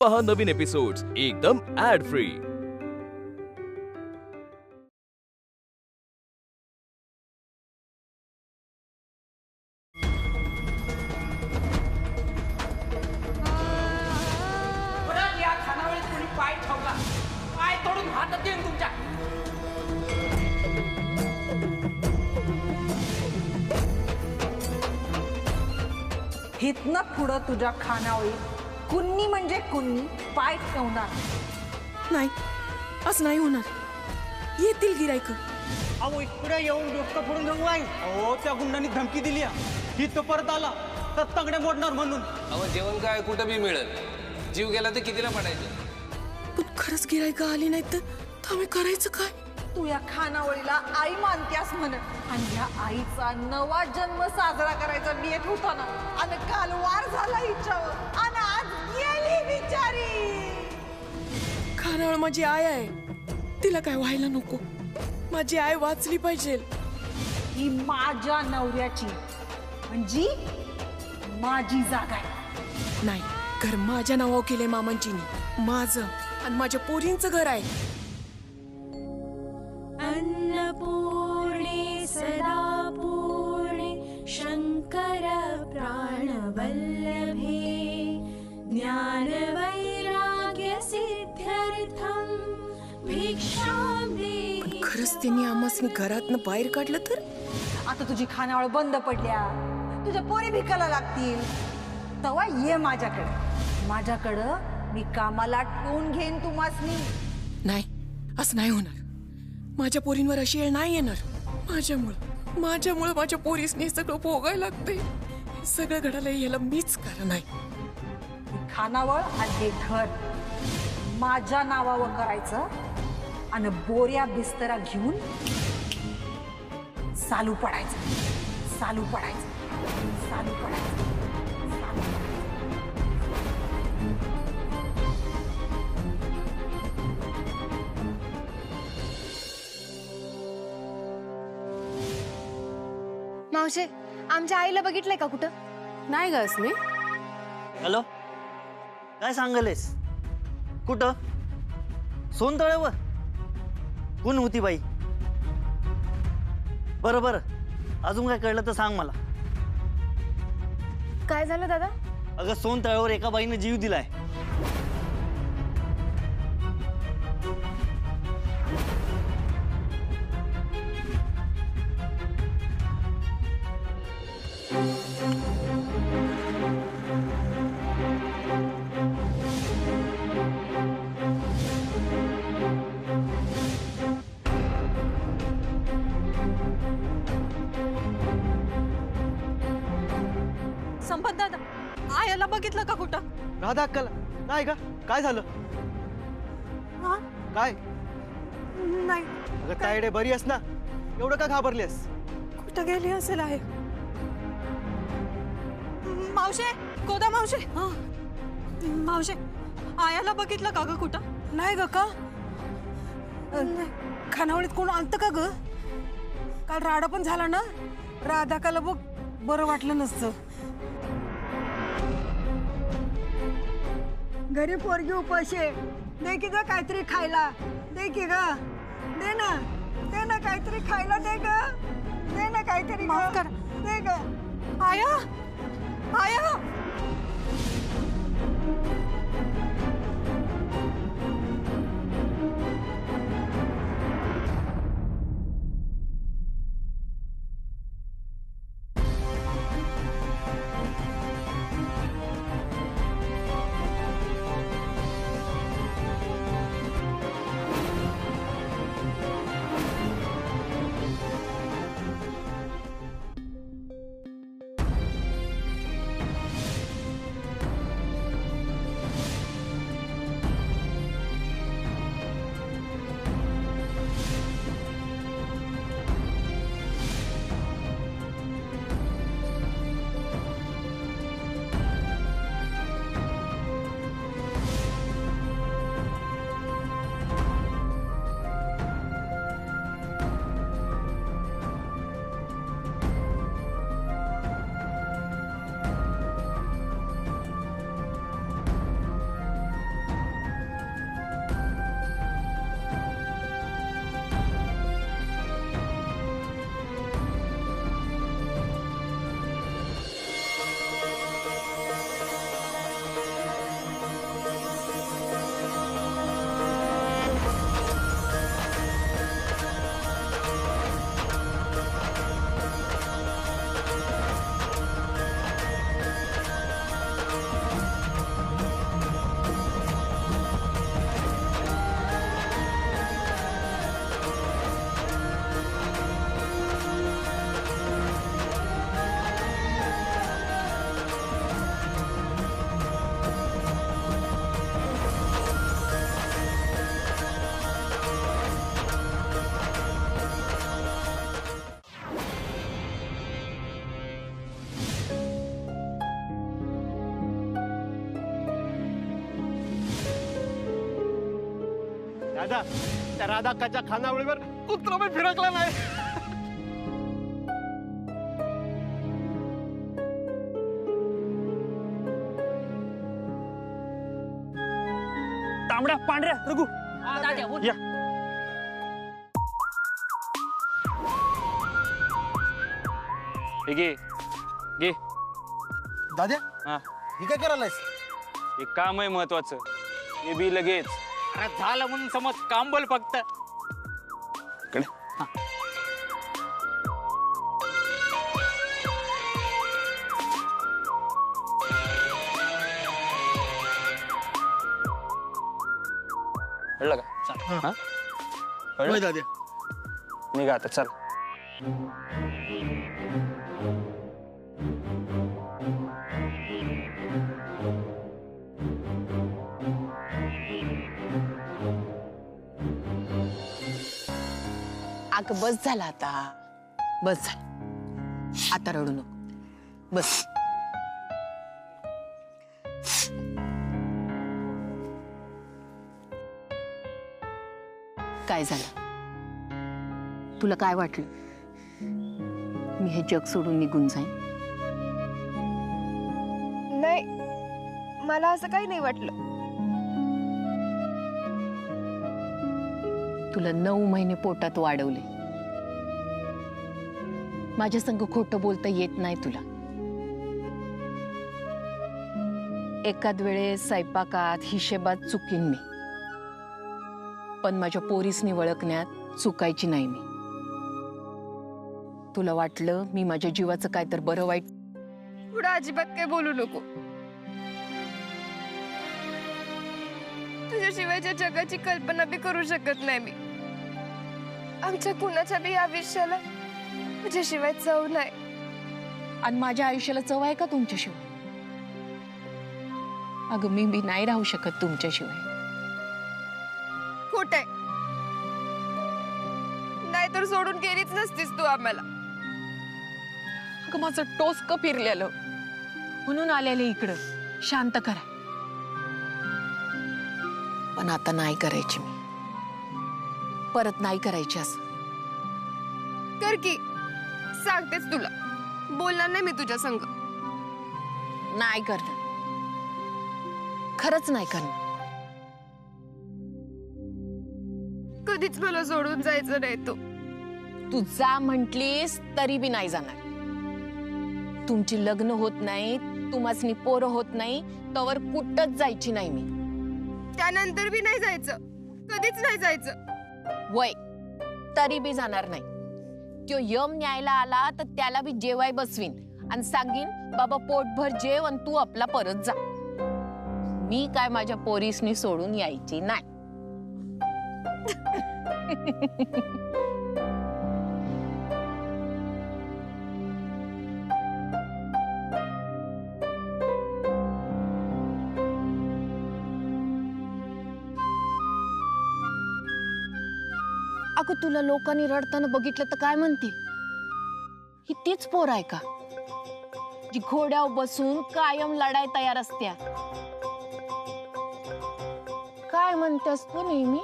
पहा नवीन एपिसोड्स एकदम add free. परत या खानावळीत कोणी पाय ठेवला, पाय तोडून हातात देईन तुमच्या। हितनं पुढं तुझ्या खानावळीत कुन्नी म्हणजे कुन्नी पाय ठेवणार नाही, असं नाही होणार। येतील गिरायक। अहो इकडे येऊन डोकं फोडून घेऊ आहे। अहो त्या गुंडांनी धमकी दिली ही तो परत आला तर तगडे मोडणार म्हणून। अहो जेवण काय कुठं बी मिळेल, जीव गेला तर कितीला पडायचं। पण खरंच गिरायक आली नाही तर आम्ही करायचं काय? तू या खानावळीला आई मानत्यास म्हण, आणि या आईचा नवा जन्म साजरा करायचा बेत होता ना, आणि काल वार झाला हिच्यावर, आणि आज गेली बिचारी। खानावळ माझी आई आहे, तिला काय व्हायला नको। माझी आई वाचली पाहिजे। ही माझ्या नवऱ्याची म्हणजे माझी जागा आहे। नाही, घर माझ्या नावावर केलंय मामांजीनी। माझं आणि माझ्या पोरींचं घर आहे। अन्नपूर्णे सदा पूर्णे शंकर प्राणवल्लभे ज्ञानवैराग्य सिद्ध्यर्थं भिक्षां देहि। पण खरंच त्यांनी आम्हासनी घरातनं बाहेर काढलं तर? आता तुझी खानावळ बंद पडल्या, तुझ्या पोरी भिकायला लागतील, तवा ये माझ्याकडं मी कामाला ठेवून घेईन तुम्हासनी। नाही, असं नाही होणार। माझ्या पोरींवर अशी वेळ नाही येणार। माझ्यामुळं माझ्या पोरीसने सगळं भोगायला लागते। सगळं घडायला याला मीच कारण आहे। खानावळ आणि हे घर माझ्या नावावर करायचं, आणि बोऱ्या बिस्तरा घेऊन चालू पडायचं। मावशे, आमच्या आईला बघितलंय का कुठं? नाही गस मी। हॅलो, काय सांगलेस? कुठं? सोनतळ्यावर? कोण होती बाई? बरं बरं, अजून काय कळलं तर सांग मला। काय झालं दादा? अगं सोनतळ्यावर एका बाईने जीव दिलाय। संपत दादा, आयाला बघितलं का कुठं? राधा अक्काला नाही का? काय झालं? काय? नाही, अगं तायडे बरी आहेस ना? एवढं का घाबरलीस? कुठं गेली असेल आहे? मावशे, गोदा मावशे, मावशे, आयाला बघितलं का ग कुठं? नाही ग, का? खानावळीत कोण आलतं का ग? काल राडा पण झाला ना, राधाकाला बघ बरं वाटलं नसतं। घरी पोरगी उपाशी, दे की ग काहीतरी खायला, दे की ग, दे ना काहीतरी खायला, दे ना काहीतरी, माफ कर, दे ग। आया, दादा त्या राधाकाच्या खानावळीवर कुत्रा पण फिरकला नाही. तांबड्या पांढऱ्या रघु या. घे घे. दाद्या हा ही काय करायलायस? हे काम आहे महत्वाचं. हे बी लगेच. अरे झालं म्हणून समज काम बोल फक्त. कडे. कळलं का? हा कळलं? दाद्या निघा आता चल. अगं बस झाला आता. बस झालं आता रडू नको. बस. काय झालं? तुला काय वाटलं मी हे जग सोडून निघून जाईन? नाही, मला असं काही नाही वाटलं. तुला 9 महिने पोटात वाढवले. माझ्या संग खोटं बोलता येत नाही तुला. एखाद वेळेस स्वयंपाकात हिशेबात चुकीन मी, पण माझ्या पोरीसनी ओळखण्यात चुकायची नाही मी. तुला वाटलं मी माझ्या जीवाचं काय तर बरं वाईट. पुढे अजिबात काही बोलू नको. तुझ्याशिवायच्या जगाची कल्पना बी करू शकत नाही मी. आमच्या कुणाच्या बी आयुष्याला तुझ्याशिवाय चव नाही. आणि माझ्या आयुष्याला चव आहे का तुमच्याशिवाय? अगं मी बी नाही राहू शकत तुमच्याशिवाय. खोट आहे. नाहीतर सोडून गेलीच नसतीस तू आम्हाला. अगं माझं टोचकं फिरलेलं म्हणून आलेले इकडं शांत करा. पण आता नाही करायची मी. परत नाही करायची असं. कर की, सांगतेच तुला. बोलणार नाही मी तुझ्या संग. नाही करणार. खरंच नाही करणार. कधीच मला सोडून जायचं नाही तू. तू जा म्हंटलीस तरी बी नाही जाणार. तुमची लग्न होत नाही, तुम्हासनी पोरं होत नाही, तवर कुठंच जायची नाही मी. त्यानंतर बी नाही जायचं. कधीच नाही जायचं. वय तरी बी जाणार नाही. तो यम न्यायला आला तर त्याला बी जेवाय बसवीन आणि सांगीन बाबा पोटभर जेव आणि तू आपला परत जा. मी काय माझ्या पोरीसनी सोडून यायची नाही. अगं तुला लोकांनी रडताना बघितलं तर काय म्हणतील? ही तीच पोर आहे का जी घोड्यावर बसून कायम लढाय तयार असत्या? काय म्हणतेस तू नेहमी?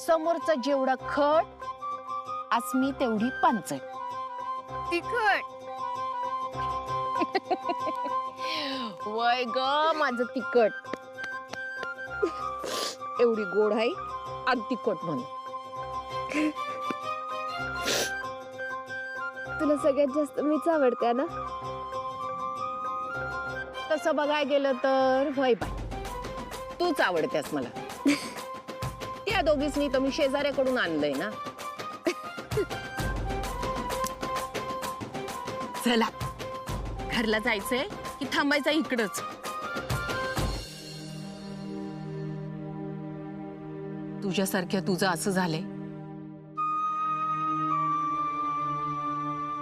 समोरचा जेवढा खट आसमी तेवढी पांचट. तिखट. वय ग माझं तिखट. एवढी गोड आहे आणि तिखट म्हणून. तुला सगळ्यात जास्त मीच आवडते ना? तसं बघायला गेलं तर वय बाय तूच आवडतेस मला. त्या दोघीसनी तर मी शेजाऱ्याकडून आणलंय ना. चला घरला जायचंय की थांबायचं इकडंच? तुझ्यासारख्या तुझं असं झालंय.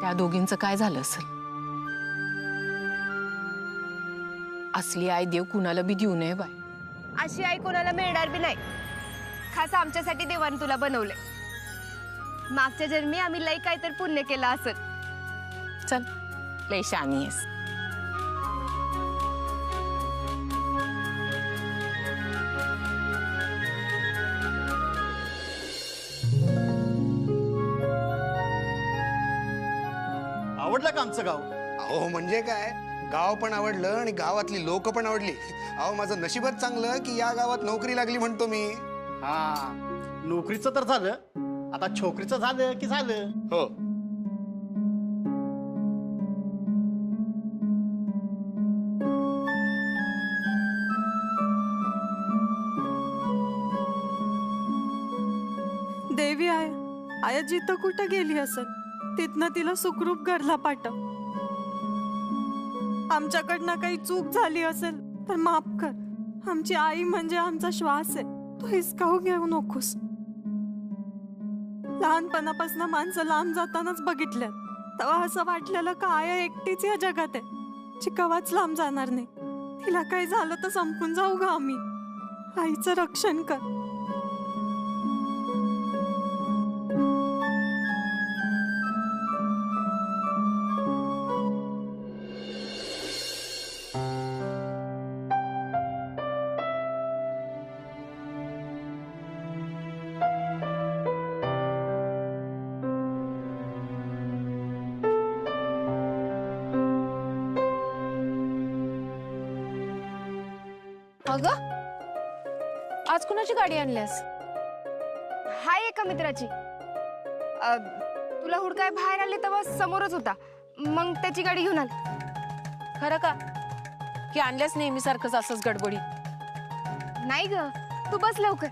त्या दोघींचं काय झालं असेल? असली आई देव कुणाला बी देऊ नये बाय. अशी आई कोणाला मिळणार बी नाही. खास आमच्यासाठी देवाने तुला बनवले. मागच्या जन्मी आम्ही लई काय तर पुण्य केलं असत. चल लय शानी आहेस. आवडलं का आमचं गाव? अहो म्हणजे काय, गाव पण आवडलं आणि गावातली लोक पण आवडली. अहो माझं नशीबच चांगलं की या गावात नोकरी लागली म्हणतो मी. हा, नोकरीचं तर झालं, आता छोकरीचं झालं की झालं. हो. देवी आहे आया जिथं कुठं गेली असेल तिथनं तिला सुखरूप घरला पाठव. आमच्याकडनं काही चूक झाली असेल तर माफ कर. आमची आई म्हणजे आमचा श्वास आहे, तो हिसकावू घेऊ नकोस. लहानपणापासून माणसं लांब जातानाच बघितल्यात, तेव्हा असं वाटलेलं का आया एकटीच या जगात आहे, जी कवाच लांब जाणार नाही. तिला काही झालं तर संपून जाऊ ग आम्ही. आईचं रक्षण कर. अगं, आज कुणाची गाडी आणल्यास? हाय, एका मित्राची. तुला हुडकाय बाहेर आले तेव्हा समोरच होता, मग त्याची गाडी घेऊन आले. खरं का की आणल्यास नेहमी सारखंच असंच गडबडी? नाही ग, तू बस लवकर.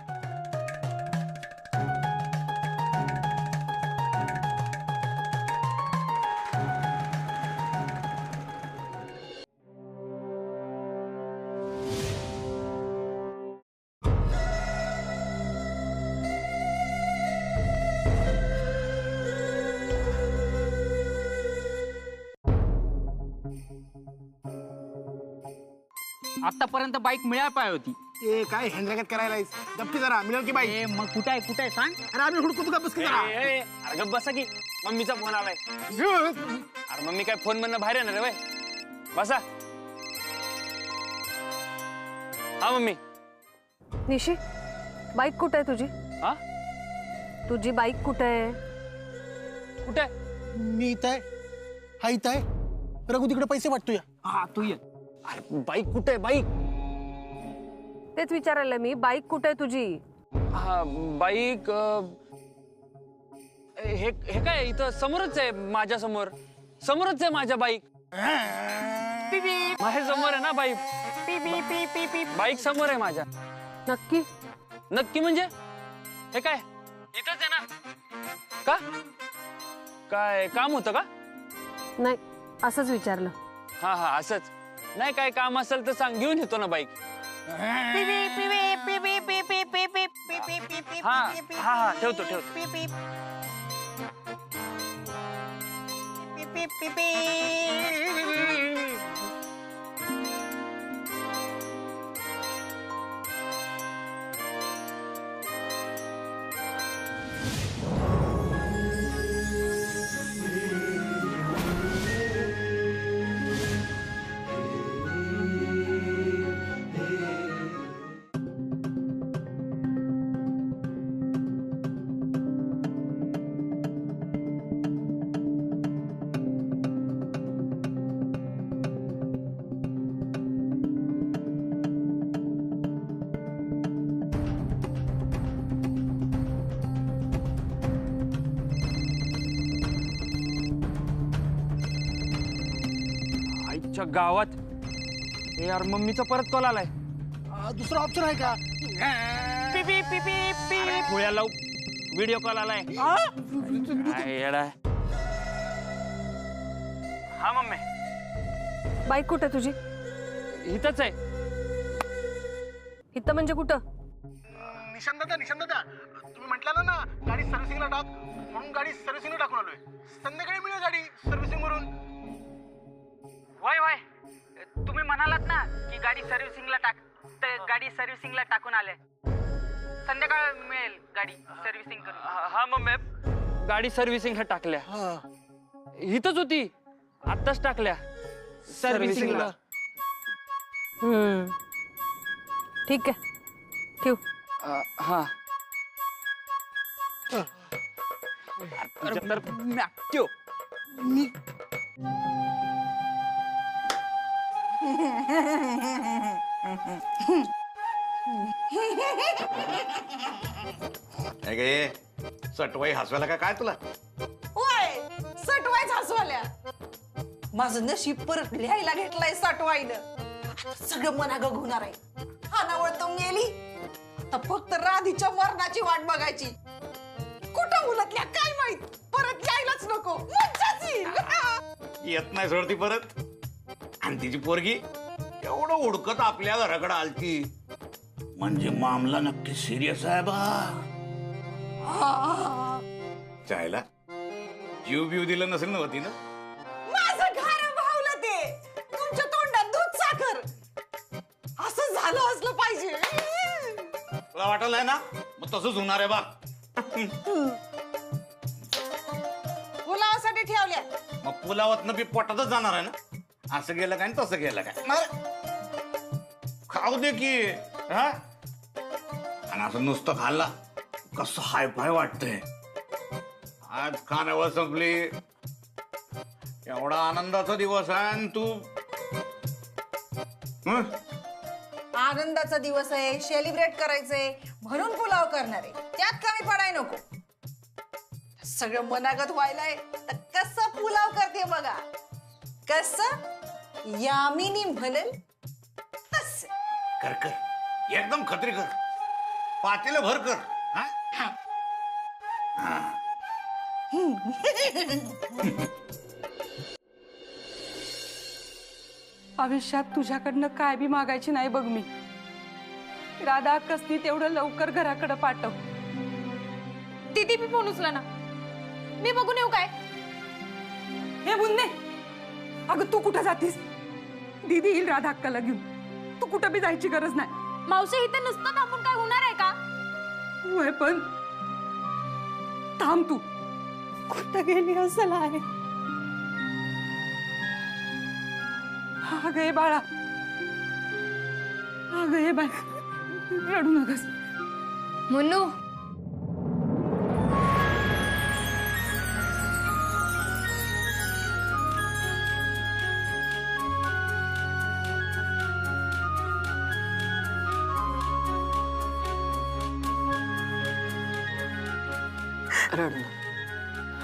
आतापर्यंत बाईक मिळायला पाहिजे होती. ए काय हेंद्रगत करायला गप्पी जरा, मिळेल की बाई? मग कुठे आहे सांग. अरे आम्ही हुडकू का बस की जरा. अरे गप्प बसा की, मम्मीचा फोन आलाय. अरे मम्मी काय फोन मधनं बाहेर येणार आहे? बसा. हा मम्मी. निशी, बाईक कुठे आहे तुझी? हा, तुझी बाईक कुठे आहे? कुठे? मी इथं आहे, हा इथं आहे. रघु तिकडे पैसे वाटतोय. हा, तू ये. अरे बाईक कुठे आहे? बाईक तेच विचारायला मी, बाईक कुठे आहे तुझी? हा बाईक हे काय इथं समोरच आहे, माझ्या समोर समोरच आहे माझ्या बाईक. माझ्या समोर आहे ना बाईक. बाईक समोर आहे माझ्या. नक्की? नक्की म्हणजे हे काय इथंच आहे ना? का काय काम होतं का? नाही, असंच विचारलं. हा हा असंच. नाही काय काम असेल तर सांग, घेऊन येतो ना बाईक. हा हा हा ठेवतो. आईच्या गावात. ए यार, मम्मीचा परत कॉल आलाय. दुसरा ऑप्शन आहे का? गोळ्या लावू. व्हिडिओ कॉल आलाय. काय येडा. हा मम्मी, बाईक कुठे तुझी? इथंच आहे. इथं म्हणजे कुठं? निशांत दादा तुम्ही म्हटलं ना गाडी सर्व्हिसिंगला टाक, म्हणून गाडी सर्व्हिसिंगला टाकून आलोय. संध्याकाळी मिळेल गाडी सर्व्हिसिंग वरून. वय तुम्ही म्हणालात ना की गाडी सर्व्हिसिंगला टाक, तर गाडी सर्व्हिसिंगला टाकून आले. संध्याकाळ मिळेल गाडी सर्व्हिसिंग करून. हा मम्मी, गाडी सर्व्हिसिंगला टाकल्या. इथंच होती, आत्ताच टाकल्या सर्व्हिसिंगला. ठीक आहे, ठेव. हा मी सटवाई हसवायला काय तुला? ओय सटवायच हसवाल्या. माझं नशीब परत लिहायला घेतलंय सटवाईनं. सगळं मनागं होणार आहे. हानावळ तर मेली तर फक्त राधीच्या मरणाची वाट बघायची. कुठं उलटल्या काय माहित, परत यायलाच नको. मज्जाच येईल. येत नाही सोडती परत. आणि तिची पोरगी एवढं उडकत आपल्या घराकडे आलती म्हणजे मामला नक्की सिरियस आहे बा. चायला जीव बिव दिलं नसेल ना तिनं. माझं घर भावलं ते. तुमच्या तोंडात दूध साखर असं झालं असलं पाहिजे. तुला वाटलंय ना, मग तसंच होणार आहे बा. पुलावासाठी ठेवल्या. मग पुलावतनं बी पोटातच जाणार आहे ना. असं गेलं काय तसं गेलं काय. खाऊ दे की. हा, आणि असं नुसतं खाल्ला कसं हाय फाय वाटतंय. आज खाण्यावर संपली. एवढा आनंदाचा दिवस आहे आणि तू आनंदाचा दिवस आहे, सेलिब्रेट करायचंय म्हणून पुलाव करणार आहे. त्यात कमी पडाय नको. सगळं मनागत व्हायलाय तर कसं पुलाव करते बघा. कसं यामिनी म्हणेल तस कर कर एकदम खत्री कर. पातेलं भर कर. हा? हा. आयुष्यात तुझ्याकडनं काय बी मागायची नाही बघ मी. राधा कसली तेवढं लवकर घराकडे पाठव. दीदी बी फोन उचला ना. मी बघून येऊ काय? हे मुन्ने, अगं तू कुठं जातीस? दीदी येईल राधा अक्काला घेऊन. तू कुठं बी जायची गरज नाही. मावशी इथे नुसतं थांबून काय होणार आहे का? होय पण थांब तू. कुठं गेली असं आहे? अगं हे बाळा, अगं हे बाळा, रडू नकस. मुन्नू,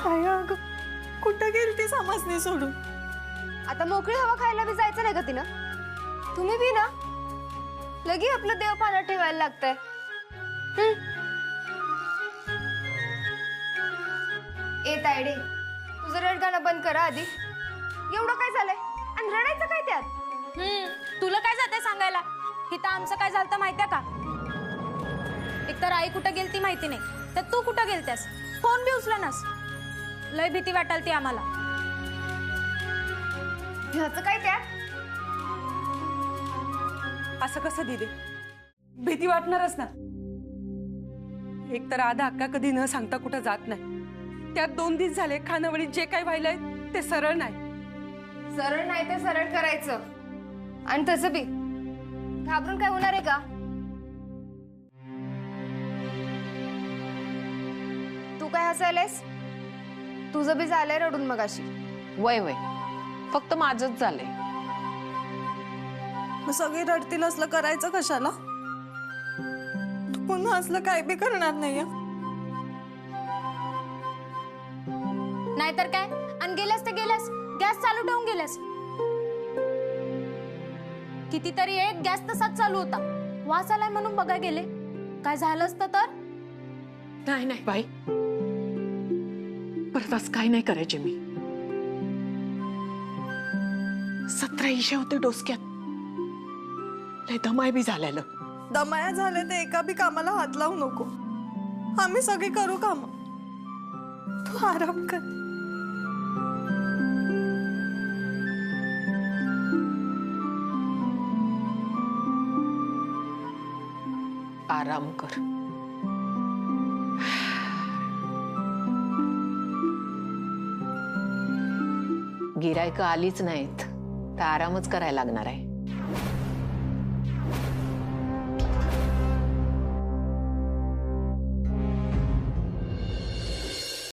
अगं कुठं गेली ती समाजने सोडून. आता मोकळी हवा खायला बी जायचं नाही का तिनं? तुम्ही बी ना लगी आपलं देव पाण्यात ठेवायला लागतंय. ए तायडे, तुझं रडगाणं बंद करा आधी. एवढं काय झालंय आणि रडायचं काय त्यात? तुला काय जाते सांगायला? इथं आमचं काय झालं माहितीये का? एकतर आई कुठं गेलती माहिती नाही, तर तू कुठं गेलतेस? फोन बी उचला नास. लय भीती वाटालती आम्हाला. ह्याचं काय त्यात? असं कसं दिदे? भीती वाटणारच ना. एक तर राधा अक्का कधी न सांगता कुठं जात नाही. त्यात 2 दिवस झाले खानावळीत जे काय व्हायलंय ते सरळ नाही. सरळ नाही ते सरळ करायचं. आणि तसं बी घाबरून काय होणार आहे का? तू काय हसायलायस? तुझं बी झालंय रडून मगाशी. वय वय, फक्त माझंच झालंय. सगळे रडतील असलं करायचं कशाला? तू पुन्हा असलं काय बी करणार नाहीये. नाहीतर काय? आणि गेल्यास तर गेल्यास, गॅस चालू ठेवून गेल्यास. कितीतरी एक गॅस तसाच चालू होता. वास आलाय म्हणून बघा गेले. काय झालं असतं तर? नाही नाही बाई, परत असं काय नाही करायचे मी. 17 इशे होते डोसक्यात. लय दमाय बी झालेलं. दमाया झाले ते एका बी कामाला हात लावू नको. आम्ही सगळे करू काम. तू आराम कर. आराम कर. गिरायक आलीच नाहीत तर आरामच करायला लागणार आहे.